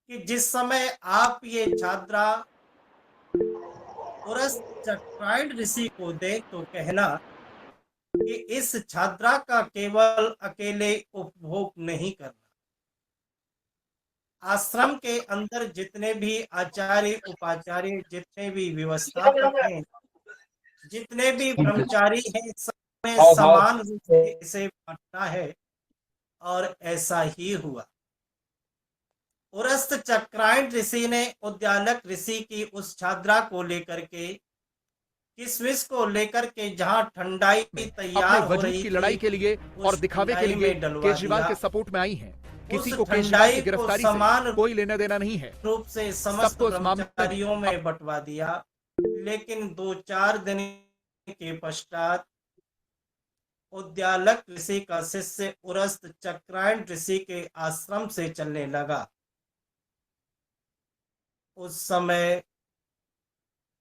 कि जिस समय आप ये छात्रा उरस चक्रायण ऋषि को देख तो कहना कि इस छात्रा का केवल अकेले उपभोग नहीं करना, आश्रम के अंदर जितने भी आचार्य उपाचार्य जितने भी व्यवस्थापक हैं, जितने भी ब्रह्मचारी हैं, सब में समान रूप से इसे बांटना है। और ऐसा ही हुआ। उरस्त चक्रायण ऋषि ने उद्यालक ऋषि की उस छात्रा को लेकर के, किसमिस को लेकर के जहां ठंडाई अपने तैयार हो वजूद रही की थी, लड़ाई के लिए और उस दिखावे के ठंडाई लिए में डलवा केजरीवाल दिया। के सपोर्ट में आई हैं। किसी उस को केजरीवाल ठंडाई की को गिरफ्तारी समान से कोई लेना देना नहीं है। रूप से समस्त सबको इस मामले ब्रह्मचारियों में बंटवा दिया। लेकिन 2-4 दिन के पश्चात उद्यालक ऋषि का शिष्य उरस्त चक्रायण ऋषि के आश्रम से चलने लगा। उस समय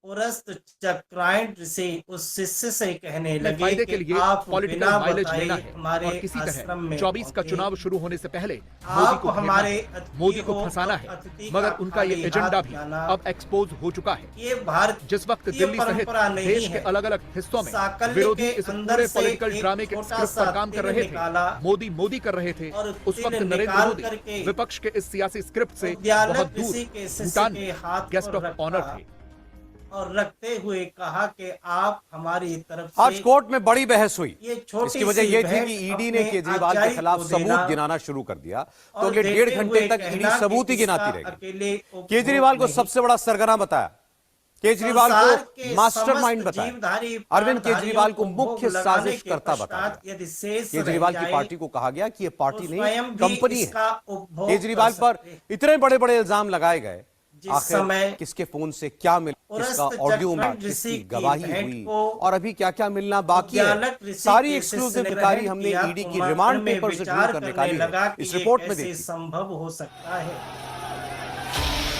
उरस्त चक्रायण ऋषि उस शिष्य से कहने लगे फायदे के कि लिए आप पॉलिटिकल बिना माइलेज बताए लेना है हमारे और किसी आश्रम तरह में 24 का पहुंचे। चुनाव शुरू होने से पहले मोदी आप को घेरना हमारे है, अतिथि मोदी को हो फंसाना और है। अतिथि मगर का उनका ये खाली एजेंडा हाथ भी जाना अब एक्सपोज हो चुका है। ये भारत जिस वक्त की दिल्ली सहित परंपरा नहीं देश के है। अलग अलग हिस्सों में साकल्य विरोधी के इस अंदर पूरे से पॉलिटिकल एक ड्रामे के छोटा स्क्रिप्ट सा पर काम कर तीर रहे निकाला थे, मोदी मोदी कर रहे थे। और उस तीर वक्त नरेंद्र निकाल मोदी करके विपक्ष के इस सियासी स्क्रिप्ट से उद्यालक बहुत दूर ऋषि के शिष्य भूटान के में हाथ गेस्ट पर ऑफ ऑनर रखा थे। और रखते हुए कहा कि आप हमारी तरफ आज से कोर्ट में बड़ी बहस हुई। ये छोटी इसकी वजह सी यह थी भेंट कि ईडी ने अपने केजरीवाल के आचार्य खिलाफ को देना सबूत गिनाना शुरू कर दिया। तो और अगले देते 1.5 घंटे हुए तक ईडी कहना सबूत कि ही गिनाती इसका रहेगी। अकेले उपभोग केजरीवाल को नहीं। सबसे बड़ा सरगना बताया, केजरीवाल संसार को के मास्टरमाइंड समस्त बताया, जीवधारी अरविंद केजरीवाल को प्राणधारियों मुख्य भोग लगाने के साजिशकर्ता बताया पश्चात यदि शेष रह केजरीवाल की जाए पार्टी को कहा गया कि यह पार्टी तो नहीं स्वयं भी कंपनी है। इसका उपभोग केजरीवाल कर पर सकते हैं। इतने बड़े बड़े इल्जाम लगाए गए, जिस आखिर समय किसके फोन से क्या मिला, उरस्त किसका ऑडियो मिला, चक्रायण ऋषि किसकी की गवाही भेंट हुई को और अभी क्या क्या मिलना बाकी उद्यालक है, ऋषि सारी के एक्सक्लूसिव शिष्य ने जानकारी ग्रहण हमने किया ईडी तो की मन रिमांड में पेपर से विचार ढूंढकर करने निकाली लगा है। कि इस ये रिपोर्ट में कैसे देखिए। संभव हो सकता है।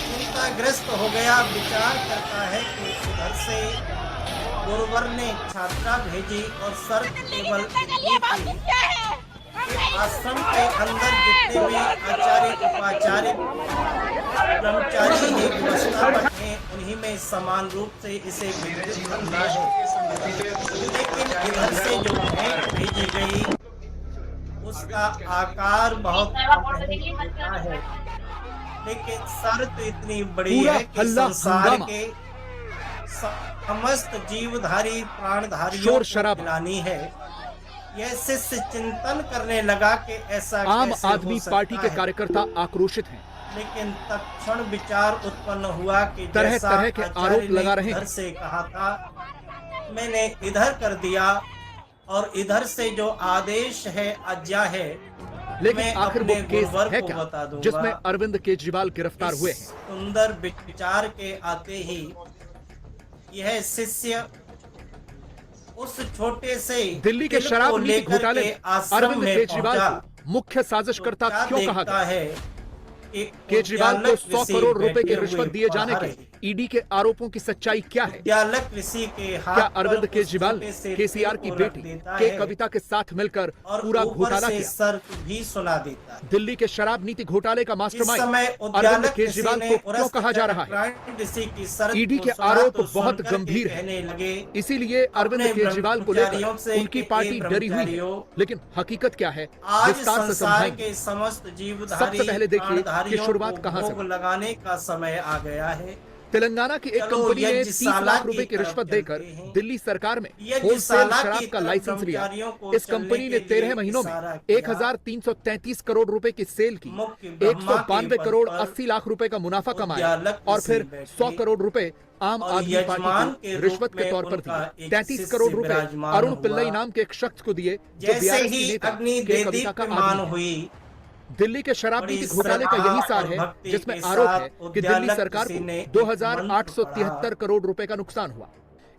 चिंताग्रस्त हो गया, विचार करता है कि उधर से गुरुवर ने छात्रा भेजी और शर्त केवल इतनी थी कि आश्रम के अंदर जितने भी आचार्य उपाचार्य ब्रह्मचारी हैं, व्यवस्थापक हैं, उन्हीं में समान रूप से इसे वितरित करना है। लेकिन इधर से जो भेंट भेजी गई उसका आकार बहुत छोटा है, लेकिन शर्त इतनी बड़ी पूरा है कि हल्ला संसार हंगामा, के समस्त जीवधारी प्राणधारियों शोर को शराबा। खिलानी है। यह शिष्य चिंतन करने लगा कि ऐसा आम कैसे आदमी हो सकता पार्टी के है। कार्यकर्ता आक्रोशित हैं। लेकिन तत्क्षण विचार उत्पन्न हुआ कि तरह जैसा तरह के आचार्य आरोप ने लगा रहे इधर हैं। से कहा था, मैंने इधर कर दिया और इधर से जो आदेश है, आज्ञा है, लेकिन मैं आखिर वो अपने केस गुरुवर है को क्या बता दूंगा। जिसमें अरविंद केजरीवाल गिरफ्तार हुए इस हैं? सुंदर विचार के आते ही यह शिष्य उस छोटे से दिल्ली के तिल शराब को नीति लेकर घोटाले के में आश्रम अरविंद में केजरीवाल पहुंचा। को मुख्य साजिशकर्ता क्या क्यों कहा देखता गया? है कि केजरीवाल को उद्यालक 100 ऋषि करोड़ रुपए की बैठे रिश्वत हुए दिए जाने बाहर के हैं। ईडी के आरोपों की सच्चाई क्या है? उद्यालक ऋषि के हाथ क्या पर अरविंद उस केजरीवाल छोटे से केसीआर तिल की को बेटी रख देता के है कविता के साथ मिलकर और पूरा ऊपर घोटाला से किया? शर्त भी सुना देता है। दिल्ली के शराब नीति घोटाले का इस मास्टरमाइंड समय अरविंद उद्यालक ऋषि केजरीवाल ने को क्यों उरस्त कहा जा रहा है? चक्रायण ऋषि की शर्त ईडी को के सुना आरोप तो बहुत सुनकर के गंभीर हैं। कहने लगे इसीलिए अरविंद अपने केजरीवाल को लेकर ब्रह्मचारियों से उनकी कि पार्टी ए डरी हुई है। ब्रह्मचारियों, लेकिन हकीकत क्या है, आज विस्तार से संसार समझाएंगे। के समस्त जीवधारी सबसे पहले देखिए कि प्राणधारियों शुरुआत को कहां से भोग हुई। लगाने का समय आ गया है। तेलंगाना की एक चलो कंपनी ने 30 यज्ञशाला लाख रुपए की तरफ रिश्वत चलते देकर हैं। दिल्ली सरकार में होलसेल यज्ञशाला शराब की का तरफ लाइसेंस लिया। ब्रह्मचारियों को इस कंपनी ने चलने के 13 लिए महीनों में इशारा किया। 1333 करोड़ रुपए की सेल की, मुख्य ब्रह्मा के 192 पद करोड़ पर 80 लाख रुपए का मुनाफा कमाया उद्यालक और ऋषि फिर बैठे 100 करोड़ रुपए आम और आदमी यजमान पार्टी के को रूप रिश्वत के में तौर पर उनका दिए। एक 33 शिष्य करोड़ रुपए विराजमान अरुण हुआ। पिल्लई नाम के एक शख्स को दिए जो जैसे बीआरएस ही नेता अग्नि के कविता का देदीप्यमान आदमी है। हुई, दिल्ली के शराब बड़ी नीति घोटाले का श्रद्धा यही सार और है भक्ति जिसमें के आरोप साथ है कि दिल्ली उद्यालक सरकार ऋषि ने को एक 2873 करोड़ रुपए का नुकसान हुआ।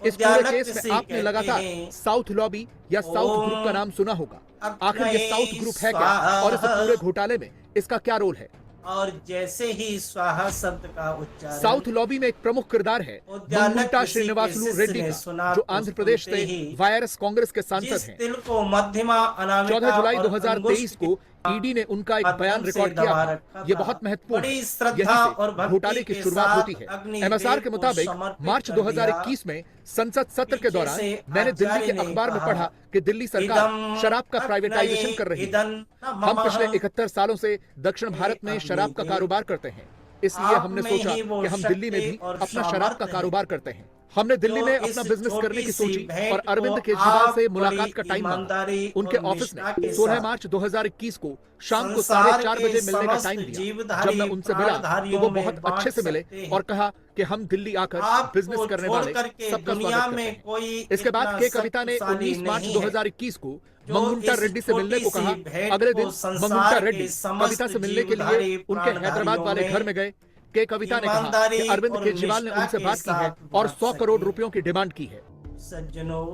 इस पूरे उद्यालक केस ऋषि में आपने कहते लगातार हैं, साउथ लॉबी या साउथ ग्रुप का नाम सुना होगा। आखिर ये साउथ ग्रुप है क्या और इस पूरे घोटाले में इसका क्या रोल है? और जैसे ही स्वाहा शब्द का उच्चारण साउथ लॉबी में एक प्रमुख किरदार है उद्यालक मंगुंटा ऋषि के श्रीनिवासलू शिष्य रेड्डी ने का, सुना जो तो आंध्र प्रदेश सुनते से ही वायरस कांग्रेस के सांसद जिस हैं। तिल को मध्यमा 14 अनामिका जुलाई और 2023 अंगुष्ठ को ईडी ने उनका एक बयान माध्यम से रिकॉर्ड किया दबा था। रखा ये था। बहुत महत्वपूर्ण है। बड़ी यहीं श्रद्धा और से भक्ति घोटाले की के शुरुआत साथ होती है। अग्निदेव एमएसआर के को मुताबिक समर्पित मार्च कर दिया। 2021 में संसद सत्र के पीछे दौरान से मैंने दिल्ली आचार्य के ने अखबार में कहा, पढ़ा कि दिल्ली सरकार इदं शराब का प्राइवेटाइजेशन कर रही है। इदं न हम मम पिछले 71 सालों से दक्षिण भारत में शराब का अग्निदेव। कारोबार करते हैं, इसलिए आप हमने में सोचा ही वो कि हम दिल्ली में शक्ति भी और अपना शराब का सामर्थ्य है कारोबार करते हैं। हमने दिल्ली जो में इस अपना बिजनेस करने छोटी की सी सोची भेंट और अरविंद को केजरीवाल से आप मुलाकात बड़ी का टाइम मांगा। ईमानदारी उनके और ऑफिस ने निष्ठा के 16 साथ मार्च 2021 को शाम को संसार 4:30 के बजे मिलने का समस्त टाइम दिया। जीवधारी जब मैं उनसे मिला तो प्राणधारियों वो में बहुत बांट अच्छे से मिले सकते हैं। और कहा कि हम दिल्ली आकर बिजनेस आपको करने छोड़ वाले करके सबका दुनिया स्वागत करते में हैं। कोई इसके बाद इतना के कविता ने शक्तिशाली 19 मार्च नहीं है 2021 को जो मंगुंटा इस रेड्डी से मिलने को छोटी कहा। सी भेंट अगले को दिन संसार मंगुंटा के रेड्डी समस्त कविता से मिलने के लिए जीवधारी उनके हैदराबाद प्राणधारियों वाले घर में गए। के कविता ने कहा कि ईमानदारी अरविंद और केजरीवाल ने निष्ठा उनसे के बात की है साथ और बांट 100 करोड़ सके। रुपयों की डिमांड की है। सज्जनों,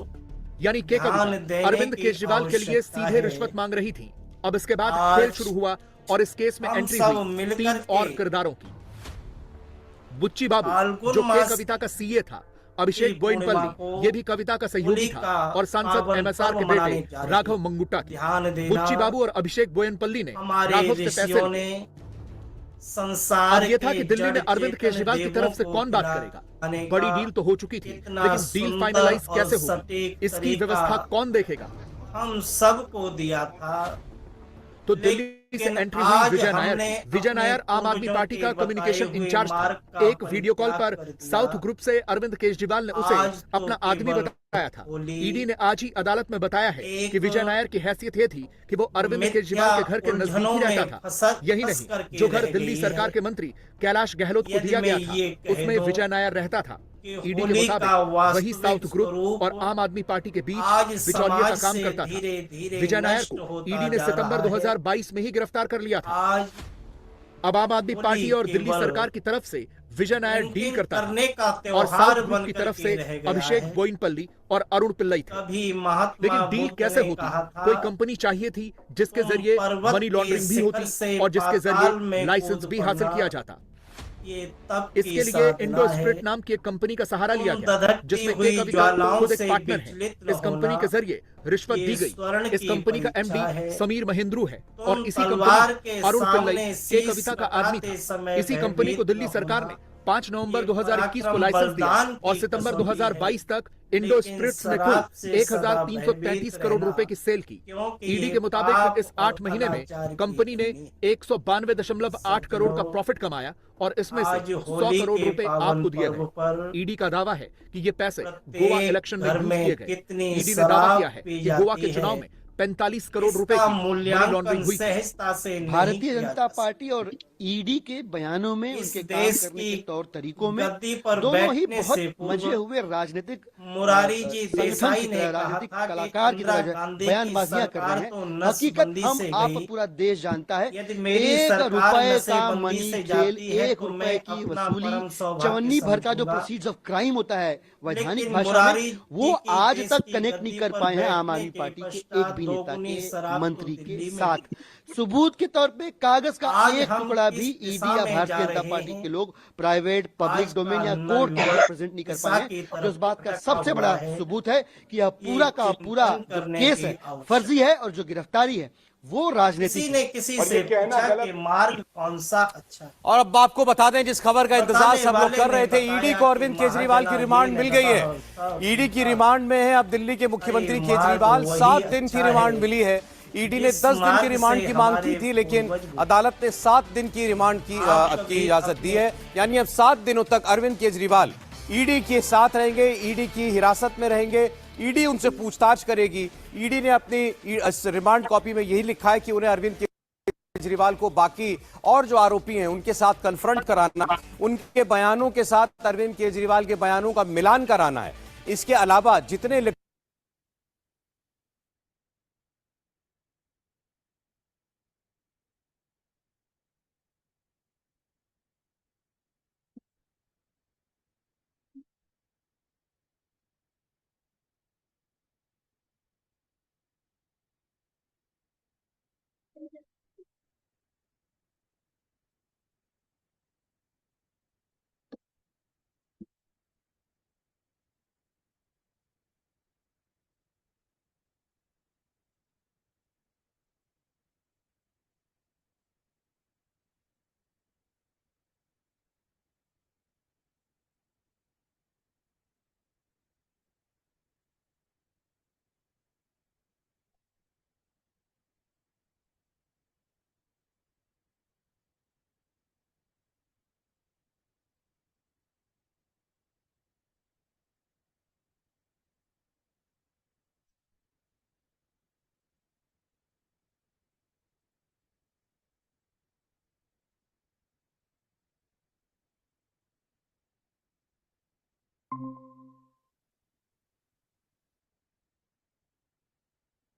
यानी के ध्यान कविता देने अरविंद की केजरीवाल के लिए आवश्यकता सीधे है। रिश्वत मांग रही थी। अब इसके बाद खेल आज शुरू हुआ और इस केस में हम एंट्री सब हुई मिलकर 3 और के किरदारों की। बुच्ची बाबू फाल्गुन जो के मास कविता का सीए था, की अभिषेक पूर्णिमा को बोयनपल्ली ये भी कविता का सहयोगी होली था का और सांसद पावन एमएसआर पर्व के मनाने बेटे जा रहे राघव हैं। मंगुट्टा थे। ध्यान देना, बुच्ची बाबू और अभिषेक बोयनपल्ली ने हमारे राघव से पैसे ऋषियों लिए। ने संसार अब ये था के कि दिल्ली में जड़ अरविंद चेतन केजरीवाल की देवों तरफ से को कौन बात खिलाने करेगा। का बड़ी डील तो हो चुकी थी, इतना लेकिन डील सुंदर फाइनलाइज और कैसे होगी, सटीक इसकी तरीका व्यवस्था कौन देखेगा। हम सबको दिया था। तो दिल्ली से लेकिन एंट्री हुई आज विजय नायर हमने की। विजय अपने नायर आम आदमी पूर्वजों पार्टी के का बताए कम्युनिकेशन हुए इंचार्ज मार्ग था। का एक वीडियो कॉल पर परित्याग कर दिया। साउथ ग्रुप से अरविंद केजरीवाल ने उसे आज तो अपना आदमी केवल बताया था। होली ईडी ने आज ही अदालत में बताया है एक कि विजय नायर की हैसियत ये थी कि वो अरविंद मिथ्या केजरीवाल के घर के नजदीक उलझनों ही रहता में था। फंस यही फंस नहीं, करके जो घर रह दिल्ली गई सरकार है। के मंत्री कैलाश गहलोत को यदि दिया गया मैं था ये कह उसमें दूं विजय नायर रहता था। कि ईडी के होली का मुताबिक वही वास्तविक साउथ ग्रुप स्वरूप और आम आदमी पार्टी के बीच आज बिचौलिए का समाज काम से करता था। धीरे-धीरे विजय नायर नष्ट को होता ईडी ने जा सितंबर रहा है। 2022 में ही गिरफ्तार कर लिया था। आज अब आम आदमी होली पार्टी और दिल्ली केवल सरकार की तरफ से विजय नायर डील ड्रिंकिंग करता करने का था और त्योहार साउथ ग्रुप बन की करके तरफ से रह गया अभिषेक है। बोयनपल्ली और अरुण पिल्लई थे। कभी महात्मा लेकिन डील बुद्ध कैसे ने होती? कहा था, कोई कंपनी चाहिए थी जिसके तुम जरिए पर्वत मनी के लॉन्ड्रिंग भी शिखर होती से और जिसके पाताल जरिए में लाइसेंस कूद भी हासिल पड़ना। किया जाता। ये तब की इसके लिए साधना इंडो है। स्प्रिट नाम की एक कंपनी का सहारा लिया तुम गया, धधकती जिसमें हुई के कविता ज्वालाओं खुद एक से पार्टनर है। विचलित इस कंपनी के होना, जरिए रिश्वत ये दी गई। स्वर्ण इस की कंपनी का परीक्षा एमडी है। समीर महेंद्रू है तुम और इसी तलवार कंपनी के अरुण पिल्लई सामने के शीश कविता का आदमी झुकाते था। समय इसी कंपनी को भयभीत दिल्ली न सरकार होना। ने 5 नवंबर ये 2021 को पराक्रम लाइसेंस दिया बलिदान और की सितंबर कसौटी 2022 तक इंडो लेकिन स्पिरिट्स ने शराब कुल से सदा 1333 भयभीत करोड़ रहना, रुपए की सेल की। क्योंकि ईडी ये के मुताबिक पाप इस और 8 महीने में अनाचार की कंपनी ने भूमि। 192.8 करोड़ का प्रॉफिट कमाया और इसमें से आज 100 होली करोड़ के रुपए पावन आपको दिए पर्व पर गए। ईडी का दावा है कि ये पैसे प्रत्येक गोवा इलेक्शन में घर यूज में किए गए। कितनी ईडी ने दावा शराब किया है पी कि गोवा जाती के चुनाव है। में 45 करोड़ रुपए इसका की मनी मूल्यांकन लॉन्ड्रिंग हुई थी। सहजता से नहीं भारतीय किया जनता जा पार्टी और ईडी के बयानों में इस उनके काम देश करने की के तौर तरीकों में गद्दी पर दोनों ही बैठने बहुत से पूर्व मजे हुए राजनीतिक मुरारी जी संगठन देसाई की ने तरह कहा राजनीतिक था कि कलाकार की इंदिरा तरह गांधी की बयानबाजियां कर सरकार रहे तो हैं। हकीकत नसबंदी हम से आप गई। पूरा देश जानता है। यदि मेरी 1 सरकार रुपए का नशेबंदी मनी से खेल, जाती है 1 तो रुपए मैं की अपना वसूली, परम सौभाग्य चवन्नी भर का जो समझूंगा। प्रोसीड्स ऑफ क्राइम होता है वैधानिक लेकिन भाषा मुरारी में, जी वो की आज देश तक की कनेक्ट नहीं गद्दी कर पर पाए हैं आम बैठने आदमी के पार्टी के पश्चात एक भी नेता दोगुनी के शराब तो मंत्री के दिल्ली में साथ। मिली। सबूत के तौर पे कागज का आज एक हम टुकड़ा किस भी ईडी दिशा या में भारतीय जा जनता रहे पार्टी हैं? के लोग प्राइवेट पब्लिक आज डोमेन का या नर कोर्ट में युवक रिप्रेजेंट नहीं कर दिशा पाए की हैं, तरफ जो इस बात का भटका सबसे हुआ बड़ा है। सबूत है कि यह ये पूरा का पूरा चिंतन जो करने केस की है आवश्यकता फर्जी है और जो गिरफ्तारी है वो राजनीतिक किसी है। ने किसी से पूछा कि मार्ग कौन सा अच्छा है। और अब आपको बता दें जिस खबर का इंतजार सब लोग कर रहे थे, ईडी को अरविंद केजरीवाल की रिमांड मिल गई है। ईडी की रिमांड में है अब दिल्ली के मुख्यमंत्री केजरीवाल। 7 दिन की रिमांड मिली है। ईडी ने 10 दिन की रिमांड की मांग की थी, लेकिन अदालत ने 7 दिन की रिमांड की इजाजत दी है। यानी अब 7 दिनों तक अरविंद केजरीवाल ईडी के साथ रहेंगे, ईडी की हिरासत में रहेंगे। ईडी उनसे पूछताछ करेगी। ईडी ने अपनी रिमांड कॉपी में यही लिखा है कि उन्हें अरविंद केजरीवाल को बाकी और जो आरोपी हैं उनके साथ कन्फ्रंट कराना, उनके बयानों के साथ अरविंद केजरीवाल के बयानों का मिलान कराना है। इसके अलावा जितने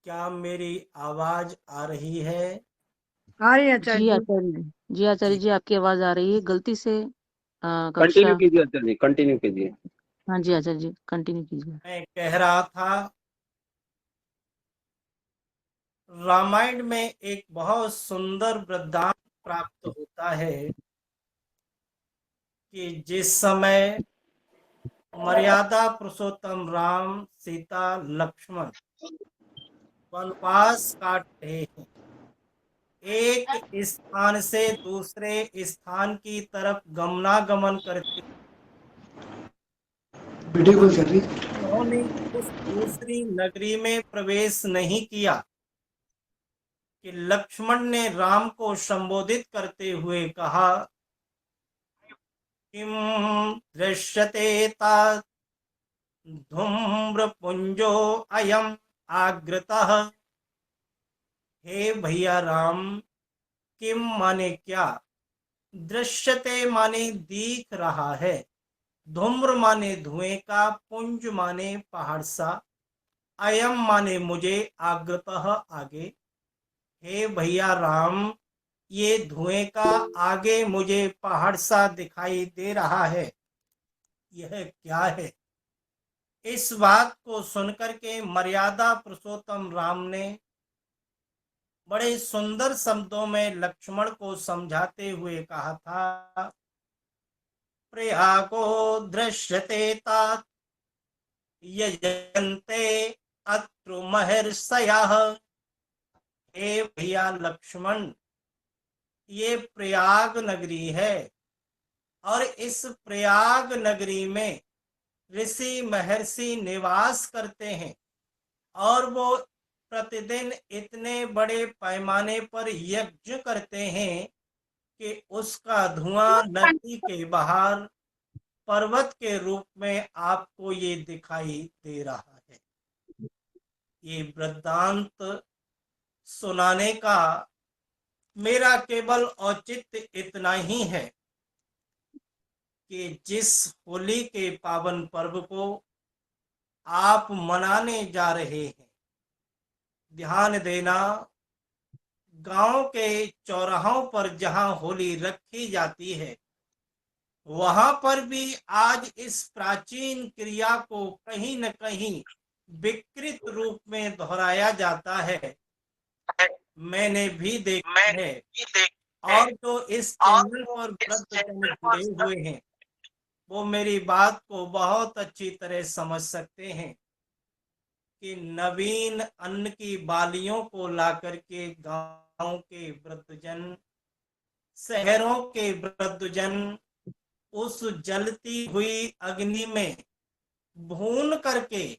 क्या मेरी आवाज आ रही है? आ रही है आचार्य जी जी। आचार्य जी, आचार्य जी। जी आपकी आवाज आ रही है गलती से। कंटिन्यू कक्षा। कीजिए आचार्य जी, कंटिन्यू कीजिए। हाँ जी आचार्य जी, कंटिन्यू कीजिए। मैं कह रहा था, रामायण में एक बहुत सुंदर वृत्तांत प्राप्त होता है कि जिस समय मर्यादा पुरुषोत्तम राम, सीता, लक्ष्मण वनवास काट रहे हैं, एक स्थान से दूसरे स्थान की तरफ गमनागमन करते, वीडियो कॉल चल रही है। उन्होंने उस दूसरी नगरी में प्रवेश नहीं किया कि लक्ष्मण ने राम को संबोधित करते हुए कहा, किम दृश्यते तात धूम्रपुंजो अयम आग्रतः। हे भैया राम, किम माने क्या, दृश्यते माने दिख रहा है, धूम्र माने धुएं का, पुंज माने पहाड़ सा, अयम माने मुझे, आग्रतः आगे। हे भैया राम, ये धुएं का आगे मुझे पहाड़ सा दिखाई दे रहा है, यह क्या है? इस बात को सुनकर के मर्यादा पुरुषोत्तम राम ने बड़े सुंदर शब्दों में लक्ष्मण को समझाते हुए कहा था, प्रयागो दृश्यते तात यजन्ते अत्र महर्षयः। हे भैया लक्ष्मण, ये प्रयाग नगरी है और इस प्रयाग नगरी में ऋषि महर्षि निवास करते हैं और वो प्रतिदिन इतने बड़े पैमाने पर यज्ञ करते हैं कि उसका धुआं नदी के बाहर पर्वत के रूप में आपको ये दिखाई दे रहा है। ये वृत्तांत सुनाने का मेरा केवल औचित्य इतना ही है कि जिस होली के पावन पर्व को आप मनाने जा रहे हैं, ध्यान देना, गांव के चौराहों पर जहां होली रखी जाती है, वहां पर भी आज इस प्राचीन क्रिया को कहीं न कहीं विकृत रूप में दोहराया जाता है। मैंने भी देखा है, और जो इस चैनल पर वृद्धजन जुड़े हुए हैं वो मेरी बात को बहुत अच्छी तरह समझ सकते हैं कि नवीन अन्न की बालियों को लाकर के गांव के वृद्धजन, शहरों के वृद्धजन उस जलती हुई अग्नि में भून करके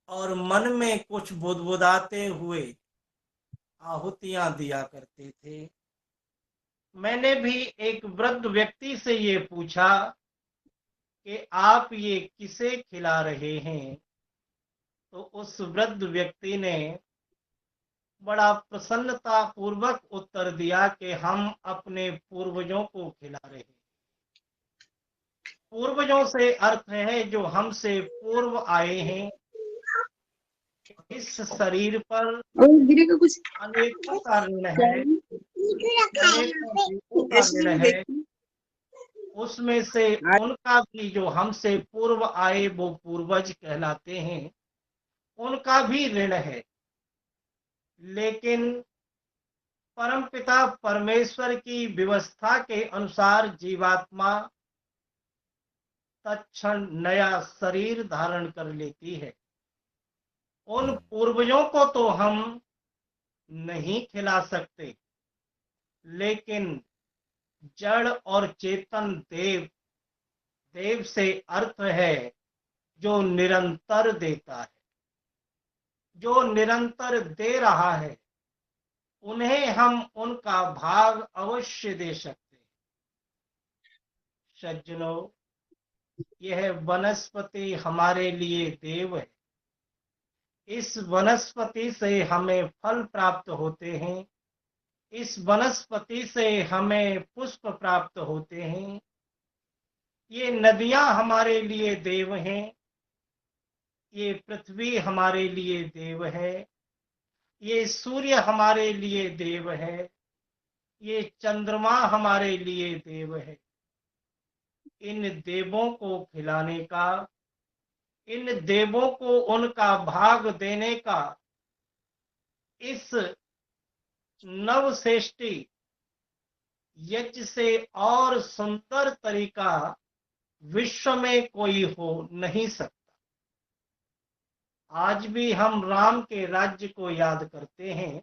और मन में कुछ बुदबुदाते हुए आहुतियां दिया करते थे। मैंने भी एक वृद्ध व्यक्ति से ये पूछा कि आप ये किसे खिला रहे हैं, तो उस वृद्ध व्यक्ति ने बड़ा प्रसन्नता पूर्वक उत्तर दिया कि हम अपने पूर्वजों को खिला रहे हैं। पूर्वजों से अर्थ है जो हमसे पूर्व आए हैं। इस शरीर पर अनेकों का ऋण है, अनेकों का ऋण है। उसमें से उनका भी जो हमसे पूर्व आए वो पूर्वज कहलाते हैं, उनका भी ऋण है। लेकिन परमपिता परमेश्वर की व्यवस्था के अनुसार जीवात्मा तत्क्षण नया शरीर धारण कर लेती है। उन पूर्वजों को तो हम नहीं खिला सकते, लेकिन जड़ और चेतन देव, देव से अर्थ है जो निरंतर देता है, जो निरंतर दे रहा है, उन्हें हम उनका भाग अवश्य दे सकते हैं। सज्जनों, यह वनस्पति हमारे लिए देव है। इस वनस्पति से हमें फल प्राप्त होते हैं, इस वनस्पति से हमें पुष्प प्राप्त होते हैं, ये नदियां हमारे लिए देव हैं, ये पृथ्वी हमारे लिए देव है, ये सूर्य हमारे लिए देव है, ये चंद्रमा हमारे लिए देव है। इन देवों को खिलाने का, इन देवों को उनका भाग देने का इस नवश्रेष्ठी यज्ञ से और सुंदर तरीका विश्व में कोई हो नहीं सकता। आज भी हम राम के राज्य को याद करते हैं।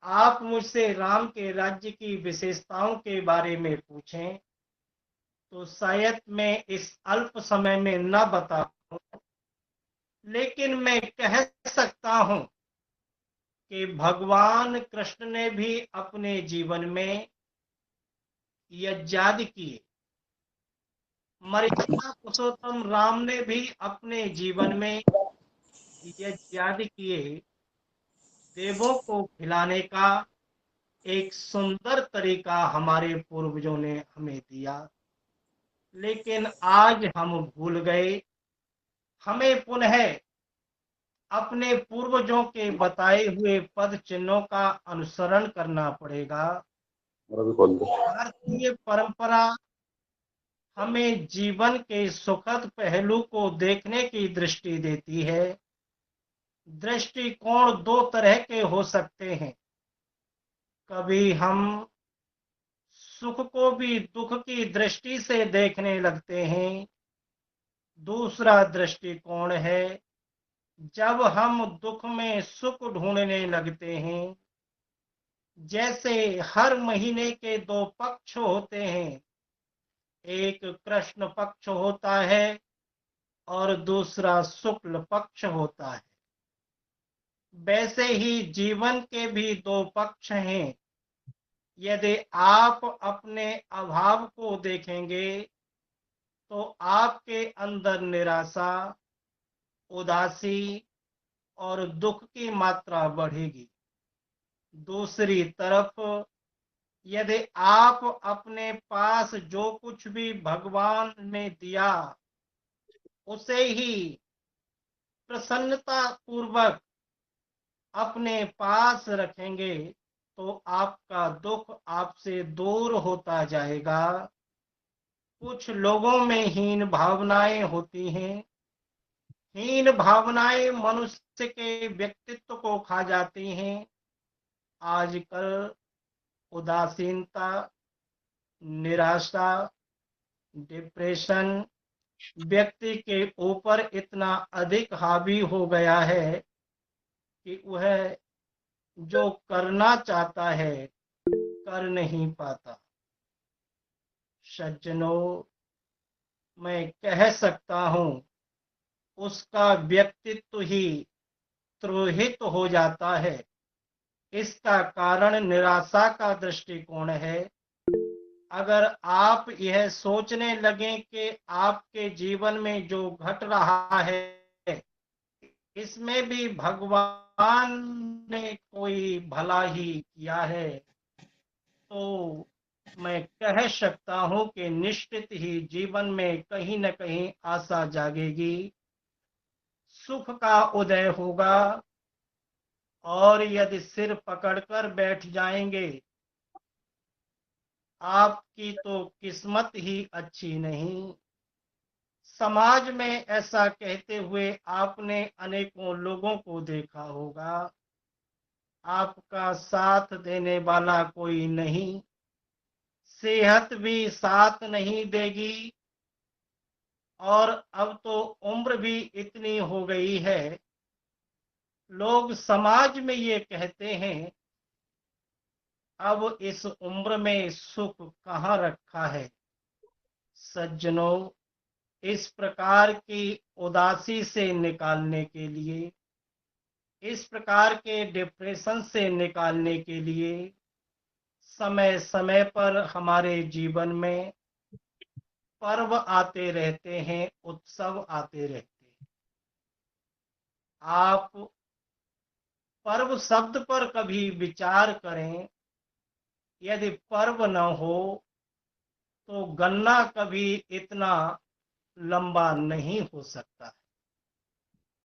आप मुझसे राम के राज्य की विशेषताओं के बारे में पूछें तो शायद मैं इस अल्प समय में न बता पाऊं, लेकिन मैं कह सकता हूं कि भगवान कृष्ण ने भी अपने जीवन में यज्ञादि किए, मर्यादा पुरुषोत्तम राम ने भी अपने जीवन में यज्ञादि किए। देवों को खिलाने का एक सुंदर तरीका हमारे पूर्वजों ने हमें दिया, लेकिन आज हम भूल गए। हमें पुनः अपने पूर्वजों के बताए हुए पद चिन्हों का अनुसरण करना पड़ेगा। भारतीय परंपरा हमें जीवन के सुखद पहलू को देखने की दृष्टि देती है। दृष्टिकोण दो तरह के हो सकते हैं। कभी हम सुख को भी दुख की दृष्टि से देखने लगते हैं। दूसरा दृष्टिकोण है जब हम दुख में सुख ढूंढने लगते हैं। जैसे हर महीने के दो पक्ष होते हैं, एक कृष्ण पक्ष होता है और दूसरा शुक्ल पक्ष होता है। वैसे ही जीवन के भी दो पक्ष हैं। यदि आप अपने अभाव को देखेंगे तो आपके अंदर निराशा, उदासी और दुख की मात्रा बढ़ेगी। दूसरी तरफ यदि आप अपने पास जो कुछ भी भगवान ने दिया उसे ही प्रसन्नता पूर्वक अपने पास रखेंगे तो आपका दुख आपसे दूर होता जाएगा। कुछ लोगों में हीन भावनाएं होती हैं। हीन भावनाएं मनुष्य के व्यक्तित्व को खा जाती हैं। आजकल उदासीनता, निराशा, डिप्रेशन व्यक्ति के ऊपर इतना अधिक हावी हो गया है कि वह जो करना चाहता है कर नहीं पाता। सज्जनों, मैं कह सकता हूं उसका व्यक्तित्व ही द्रोहित हो जाता है। इसका कारण निराशा का दृष्टिकोण है। अगर आप यह सोचने लगें कि आपके जीवन में जो घट रहा है इसमें भी भगवान ने कोई भला ही किया है, तो मैं कह सकता हूं कि निश्चित ही जीवन में कहीं न कहीं आशा जागेगी, सुख का उदय होगा। और यदि सिर पकड़कर बैठ जाएंगे, आपकी तो किस्मत ही अच्छी नहीं। समाज में ऐसा कहते हुए आपने अनेकों लोगों को देखा होगा। आपका साथ देने वाला कोई नहीं, सेहत भी साथ नहीं देगी, और अब तो उम्र भी इतनी हो गई है, लोग समाज में ये कहते हैं अब इस उम्र में सुख कहाँ रखा है। सज्जनों, इस प्रकार की उदासी से निकालने के लिए, इस प्रकार के डिप्रेशन से निकालने के लिए समय समय पर हमारे जीवन में पर्व आते रहते हैं, उत्सव आते रहते हैं। आप पर्व शब्द पर कभी विचार करें। यदि पर्व न हो तो गन्ना कभी इतना लंबा नहीं हो सकता है।